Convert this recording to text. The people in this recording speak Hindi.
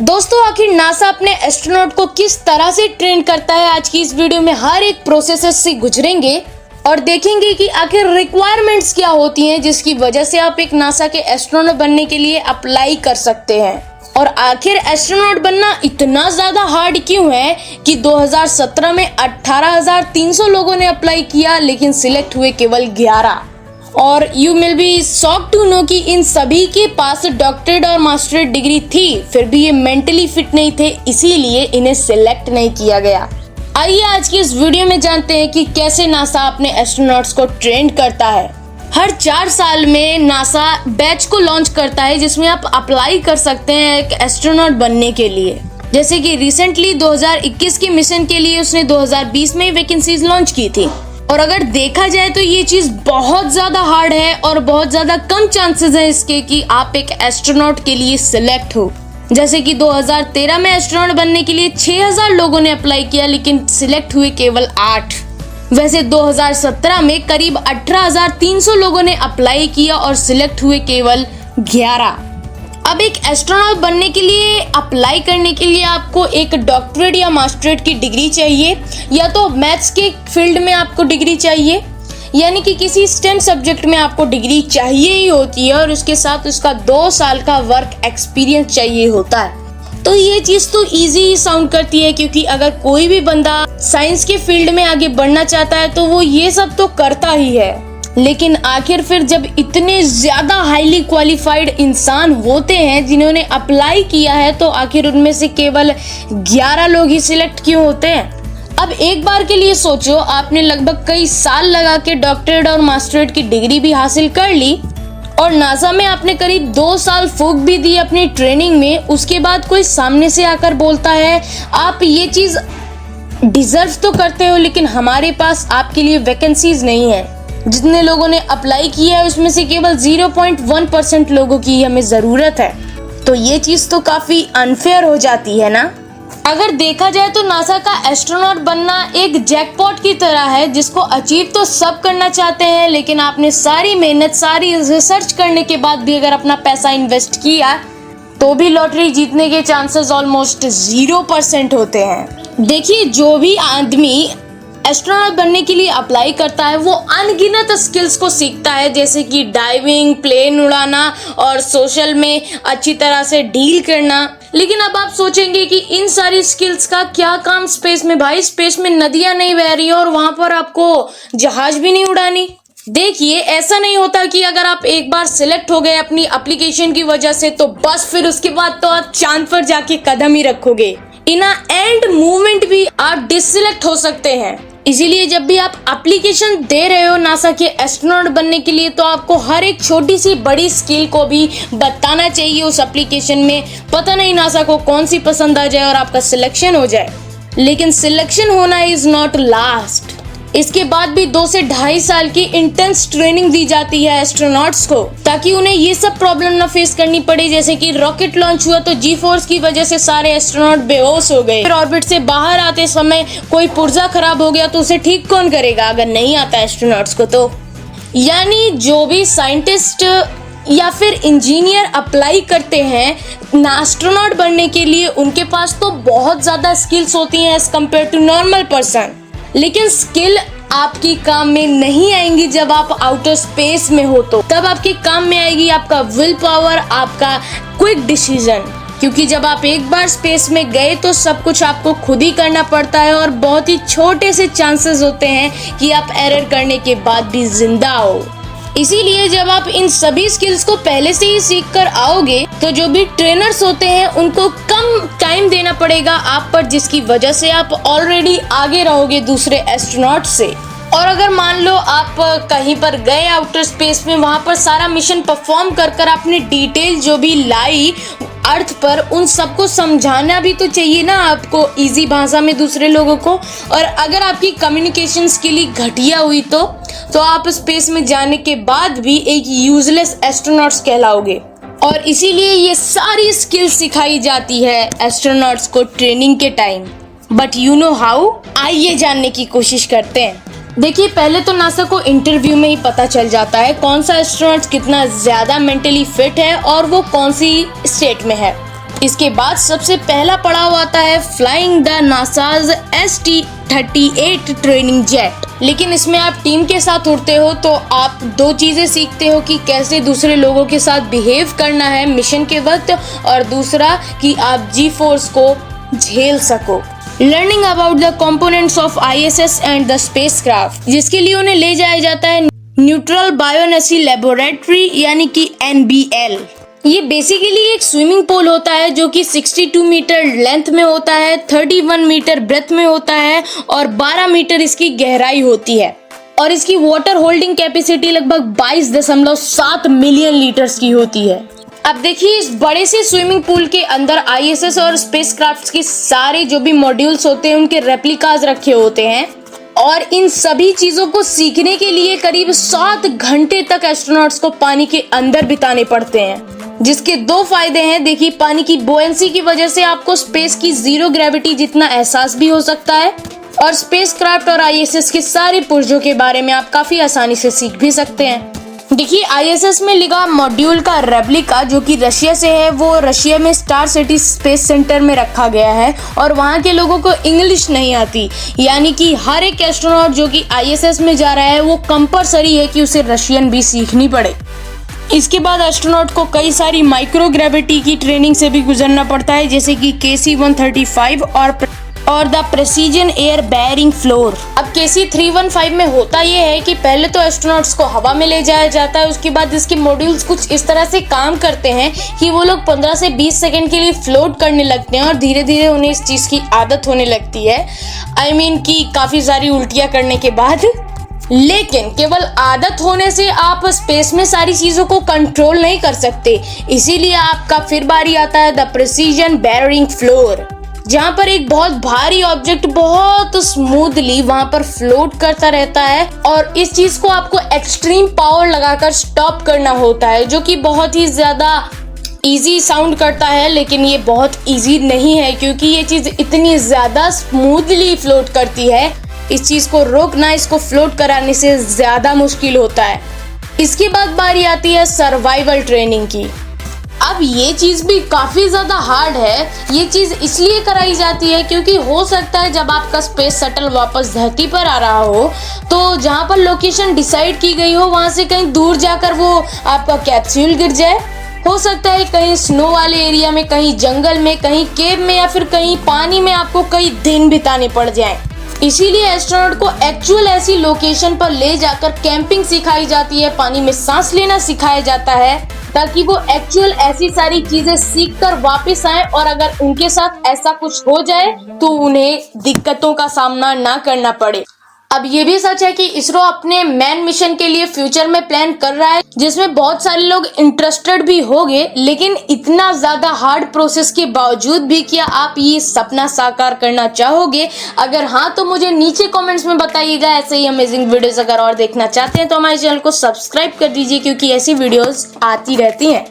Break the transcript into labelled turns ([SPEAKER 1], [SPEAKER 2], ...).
[SPEAKER 1] दोस्तों आखिर नासा अपने एस्ट्रोनॉट को किस तरह से ट्रेन करता है, आज की इस वीडियो में हर एक प्रोसेस से गुजरेंगे और देखेंगे कि आखिर रिक्वायरमेंट्स क्या होती हैं जिसकी वजह से आप एक नासा के एस्ट्रोनॉट बनने के लिए अप्लाई कर सकते हैं। और आखिर एस्ट्रोनॉट बनना इतना ज्यादा हार्ड क्यों है कि 2017 में 18,300 लोगों ने अप्लाई किया लेकिन सिलेक्ट हुए केवल 11। और you will be shock to know कि इन सभी के पास डॉक्टरेट और मास्टरेट डिग्री थी, फिर भी ये मेंटली फिट नहीं थे, इसीलिए इन्हें सिलेक्ट नहीं किया गया। आइए आज की इस वीडियो में जानते हैं कि कैसे नासा अपने एस्ट्रोनॉट्स को ट्रेन करता है। हर 4 साल में नासा बैच को लॉन्च करता है जिसमें आप अप्लाई कर सकते हैं एक एस्ट्रोनॉट बनने के लिए। जैसे कि रिसेंटली 2021 के मिशन के लिए उसने 2020 में वैकेंसीज लॉन्च की थी। और अगर देखा जाए तो ये चीज बहुत ज्यादा हार्ड है और बहुत ज्यादा कम चांसेस हैं इसके कि आप एक एस्ट्रोनॉट के लिए सिलेक्ट हो। जैसे कि 2013 में एस्ट्रोनॉट बनने के लिए 6,000 लोगों ने अप्लाई किया लेकिन सिलेक्ट हुए केवल 8। वैसे 2017 में करीब 18,300 लोगों ने अप्लाई किया और सिलेक्ट हुए केवल 11। अब एक एस्ट्रोनॉट बनने के लिए अप्लाई करने के लिए आपको एक डॉक्टरेट या मास्टरेट की डिग्री चाहिए, या तो मैथ्स के फील्ड में आपको डिग्री चाहिए, यानी कि किसी स्टेम सब्जेक्ट में आपको डिग्री चाहिए ही होती है और उसके साथ उसका 2 साल का वर्क एक्सपीरियंस चाहिए होता है। तो ये चीज तो इजी ही साउंड करती है क्योंकि अगर कोई भी बंदा साइंस के फील्ड में आगे बढ़ना चाहता है तो वो ये सब तो करता ही है। लेकिन आखिर फिर जब इतने ज्यादा हाईली क्वालिफाइड इंसान होते हैं जिन्होंने अप्लाई किया है तो आखिर उनमें से केवल 11 लोग ही सिलेक्ट क्यों होते हैं। अब एक बार के लिए सोचो, आपने लगभग कई साल लगा के डॉक्टरेट और मास्टरेट की डिग्री भी हासिल कर ली और नासा में आपने करीब 2 साल फूक भी दी अपनी ट्रेनिंग में। उसके बाद कोई सामने से आकर बोलता है आप ये चीज डिजर्व तो करते हो लेकिन हमारे पास आपके लिए वैकेंसीज नहीं है। जितने लोगों ने अप्लाई किया है उसमें से केवल 0.1% लोगों की हमें जरूरत है। तो ये चीज तो काफी अनफेयर हो जाती है ना। अगर देखा जाए तो नासा का एस्ट्रोनॉट बनना एक जैकपॉट की तरह है जिसको अचीव तो सब करना चाहते हैं, लेकिन आपने सारी मेहनत सारी रिसर्च करने के बाद भी अगर अपना पैसा इन्वेस्ट किया तो भी लॉटरी जीतने के चांसेस ऑलमोस्ट 0% होते हैं। देखिए, जो भी आदमी एस्ट्रोनॉट बनने के लिए अप्लाई करता है वो अनगिनत स्किल्स को सीखता है, जैसे कि डाइविंग, प्लेन उड़ाना और सोशल में अच्छी तरह से डील करना। लेकिन अब आप सोचेंगे कि इन सारी स्किल्स का क्या काम स्पेस में। भाई, स्पेस में नदियां नहीं बह रही और वहां पर आपको जहाज भी नहीं उड़ानी। देखिए, ऐसा नहीं होता कि अगर आप एक बार सिलेक्ट हो गए अपनी एप्लीकेशन की वजह से तो बस फिर उसके बाद तो आप चांद पर जाके कदम ही रखोगे। इन एंड मूवमेंट भी आप डिससिलेक्ट हो सकते हैं। इसीलिए जब भी आप एप्लीकेशन दे रहे हो नासा के एस्ट्रोनॉट बनने के लिए तो आपको हर एक छोटी सी बड़ी स्किल को भी बताना चाहिए उस एप्लीकेशन में। पता नहीं नासा को कौन सी पसंद आ जाए और आपका सिलेक्शन हो जाए। लेकिन सिलेक्शन होना इज नॉट लास्ट। इसके बाद भी 2 से 2.5 साल की इंटेंस ट्रेनिंग दी जाती है एस्ट्रोनॉट्स को ताकि उन्हें ये सब प्रॉब्लम ना फेस करनी पड़े। जैसे कि रॉकेट लॉन्च हुआ तो जी फोर्स की वजह से सारे एस्ट्रोनॉट बेहोश हो गए। फिर ऑर्बिट से बाहर आते समय कोई पुर्जा खराब हो गया तो उसे ठीक कौन करेगा अगर नहीं आता एस्ट्रोनॉट्स को। तो यानी जो भी साइंटिस्ट या फिर इंजीनियर अप्लाई करते हैं एस्ट्रोनॉट बनने के लिए उनके पास तो बहुत ज्यादा स्किल्स होती हैं as compare to normal person. लेकिन स्किल आपकी काम में नहीं आएंगी जब आप आउटर स्पेस में हो, तो तब आपके काम में आएगी आपका विल पावर, आपका क्विक डिसीजन। क्योंकि जब आप एक बार स्पेस में गए तो सब कुछ आपको खुद ही करना पड़ता है और बहुत ही छोटे से चांसेस होते हैं कि आप एरर करने के बाद भी जिंदा हो। इसीलिए जब आप इन सभी स्किल्स को पहले से ही सीख कर आओगे तो जो भी ट्रेनर्स होते हैं उनको कम टाइम देना पड़ेगा आप पर, जिसकी वजह से आप ऑलरेडी आगे रहोगे दूसरे एस्ट्रोनॉट से। और अगर मान लो आप कहीं पर गए आउटर स्पेस में, वहां पर सारा मिशन परफॉर्म कर आपने डिटेल जो भी लाई अर्थ पर, उन सबको समझाना भी तो चाहिए ना आपको इजी भाषा में दूसरे लोगों को। और अगर आपकी कम्युनिकेशन स्किल ही घटिया हुई तो आप स्पेस में जाने के बाद भी एक यूजलेस एस्ट्रोनॉट्स कहलाओगे। और इसीलिए ये सारी स्किल्स सिखाई जाती है एस्ट्रोनॉट्स को ट्रेनिंग के time. But you know how, आइए जानने की कोशिश करते हैं। देखिए, पहले तो नासा को इंटरव्यू में ही पता चल जाता है कौन सा एस्ट्रोनॉट कितना ज्यादा मेंटली फिट है और वो कौन सी स्टेट में है। इसके बाद सबसे पहला पड़ाव आता है flying the NASA's ST-38 training jet. लेकिन इसमें आप टीम के साथ उड़ते हो तो आप दो चीजें सीखते हो कि कैसे दूसरे लोगों के साथ बिहेव करना है मिशन के वक्त, और दूसरा कि आप जी फोर्स को झेल सको। Learning about the components of ISS and the spacecraft, जिसके लिए उन्हें ले जाया जाता है न्यूट्रल बायोनेसी लेबोरेटरी यानी कि NBL। ये बेसिकली एक स्विमिंग पूल होता है जो कि 62 मीटर लेंथ में होता है, 31 मीटर ब्रेथ में होता है और 12 मीटर इसकी गहराई होती है, और इसकी वाटर होल्डिंग कैपेसिटी लगभग 22.7 मिलियन लीटर्स की होती है। अब देखिए, इस बड़े से स्विमिंग पूल के अंदर ISS और स्पेसक्राफ्ट के सारे जो भी मॉड्यूल्स होते हैं उनके रेप्लिकाज रखे होते हैं, और इन सभी चीजों को सीखने के लिए करीब 7 घंटे तक एस्ट्रोनॉट्स को पानी के अंदर बिताने पड़ते हैं, जिसके दो फायदे हैं। देखिए, पानी की बोयंसी की वजह से आपको स्पेस की जीरो ग्रेविटी जितना एहसास भी हो सकता है, और स्पेसक्राफ्ट और ISS के सारे पुर्जों के बारे में आप काफी आसानी से सीख भी सकते हैं। देखिए, ISS में लगा मॉड्यूल का रेप्लिका जो कि रशिया से है, वो रशिया में स्टार सिटी स्पेस सेंटर में रखा गया है, और वहाँ के लोगों को इंग्लिश नहीं आती, यानी कि हर एक एस्ट्रोनॉट जो कि ISS में जा रहा है वो कंपलसरी है कि उसे रशियन भी सीखनी पड़े। इसके बाद एस्ट्रोनॉट को कई सारी माइक्रोग्रेविटी की ट्रेनिंग से भी गुजरना पड़ता है, जैसे कि KC-135 और the precision air bearing floor. अब KC-315 में होता यह है कि पहले तो एस्ट्रोनॉट्स को हवा में ले जाया जाता है, उसके बाद इसके मॉड्यूल्स कुछ इस तरह से काम करते हैं कि वो लोग 15 से 20 सेकंड के लिए फ्लोट करने लगते हैं, और धीरे धीरे उन्हें इस चीज की आदत होने लगती है। कि काफी सारी उल्टियां करने के बाद। लेकिन केवल आदत होने से आप स्पेस में सारी चीजों को कंट्रोल नहीं कर सकते, इसीलिए आपका फिर बारी आता है द प्रेसिजन बेयरिंग फ्लोर, जहाँ पर एक बहुत भारी ऑब्जेक्ट बहुत स्मूथली वहां पर फ्लोट करता रहता है, और इस चीज को आपको एक्सट्रीम पावर लगाकर स्टॉप करना होता है, जो कि बहुत ही ज्यादा इजी साउंड करता है, लेकिन ये बहुत इजी नहीं है, क्योंकि ये चीज इतनी ज्यादा स्मूथली फ्लोट करती है। इस चीज को रोकना, इसको फ्लोट कराने से ज्यादा मुश्किल होता है। इसके बाद बारी आती है सर्वाइवल ट्रेनिंग की। अब ये चीज भी काफी ज्यादा हार्ड है। ये चीज इसलिए कराई जाती है क्योंकि हो सकता है जब आपका स्पेस शटल वापस धरती पर आ रहा हो, तो जहां पर लोकेशन डिसाइड की गई हो वहां से कहीं दूर जाकर वो आपका कैप्सूल गिर जाए। हो सकता है कहीं स्नो वाले एरिया में, कहीं जंगल में, कहीं केव में, या फिर कहीं पानी में आपको कई दिन बिताने पड़ जाएं। इसीलिए एस्ट्रोनॉट को एक्चुअल ऐसी लोकेशन पर ले जाकर कैंपिंग सिखाई जाती है, पानी में सांस लेना सिखाया जाता है, ताकि वो एक्चुअल ऐसी सारी चीजें सीखकर वापस आए, और अगर उनके साथ ऐसा कुछ हो जाए तो उन्हें दिक्कतों का सामना ना करना पड़े। अब ये भी सच है कि इसरो अपने मैन मिशन के लिए फ्यूचर में प्लान कर रहा है, जिसमें बहुत सारे लोग इंटरेस्टेड भी होंगे, लेकिन इतना ज्यादा हार्ड प्रोसेस के बावजूद भी क्या आप ये सपना साकार करना चाहोगे? अगर हाँ तो मुझे नीचे कमेंट्स में बताइएगा। ऐसे ही अमेजिंग वीडियोस अगर और देखना चाहते हैं तो हमारे चैनल को सब्सक्राइब कर दीजिए, क्योंकि ऐसी वीडियोस आती रहती हैं।